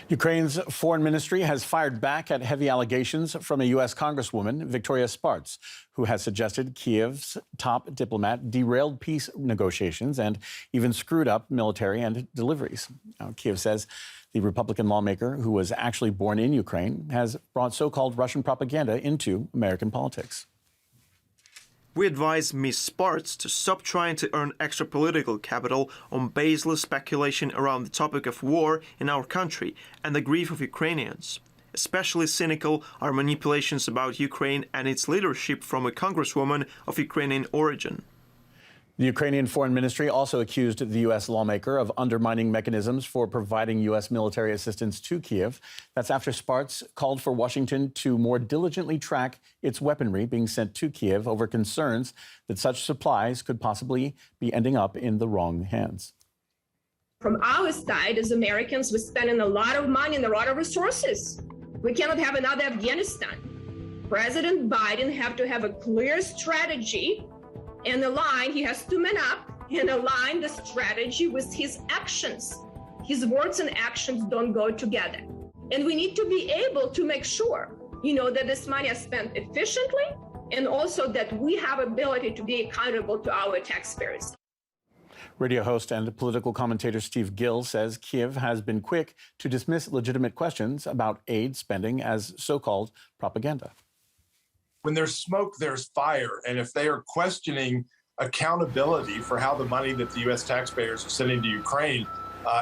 Ukraine's foreign ministry has fired back at heavy allegations from a U.S. Congresswoman, Victoria Spartz, who has suggested Kiev's top diplomat derailed peace negotiations and even screwed up military and deliveries. Now, Kiev says the Republican lawmaker, who was actually born in Ukraine, has brought so-called Russian propaganda into American politics. We advise Ms. Spartz to stop trying to earn extra political capital on baseless speculation around the topic of war in our country and the grief of Ukrainians. Especially cynical are manipulations about Ukraine and its leadership from a Congresswoman of Ukrainian origin. The Ukrainian Foreign Ministry also accused the U.S. lawmaker of undermining mechanisms for providing U.S. military assistance to Kiev. That's after Spartz called for Washington to more diligently track its weaponry being sent to Kiev over concerns that such supplies could possibly be ending up in the wrong hands. From our side, as Americans, we're spending a lot of money and a lot of resources. We cannot have another Afghanistan. President Biden have to have a clear strategy and align, he has to man up and align the strategy with his actions. His words and actions don't go together. And we need to be able to make sure, that this money is spent efficiently and also that we have ability to be accountable to our taxpayers. Radio host and political commentator Steve Gill says Kiev has been quick to dismiss legitimate questions about aid spending as so-called propaganda. When there's smoke, there's fire. And if they are questioning accountability for how the money that the U.S. taxpayers are sending to Ukraine,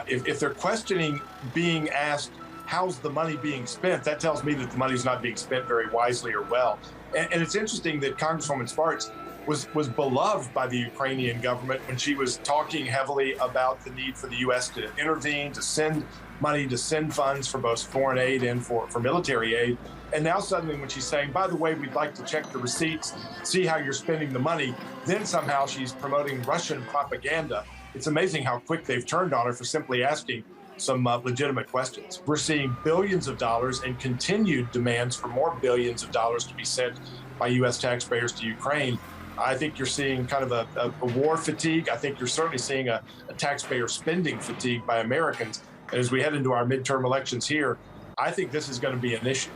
if they're questioning being asked, how's the money being spent, that tells me that the money's not being spent very wisely or well. And it's interesting that Congresswoman Spartz was beloved by the Ukrainian government when she was talking heavily about the need for the U.S. to intervene, to send money, to send funds for both foreign aid and for military aid. And now suddenly when she's saying, by the way, we'd like to check the receipts, see how you're spending the money, then somehow she's promoting Russian propaganda. It's amazing how quick they've turned on her for simply asking some legitimate questions. We're seeing billions of dollars and continued demands for more billions of dollars to be sent by U.S. taxpayers to Ukraine. I think you're seeing kind of a war fatigue. I think you're certainly seeing a taxpayer spending fatigue by Americans. And as we head into our midterm elections here, I think this is going to be an issue.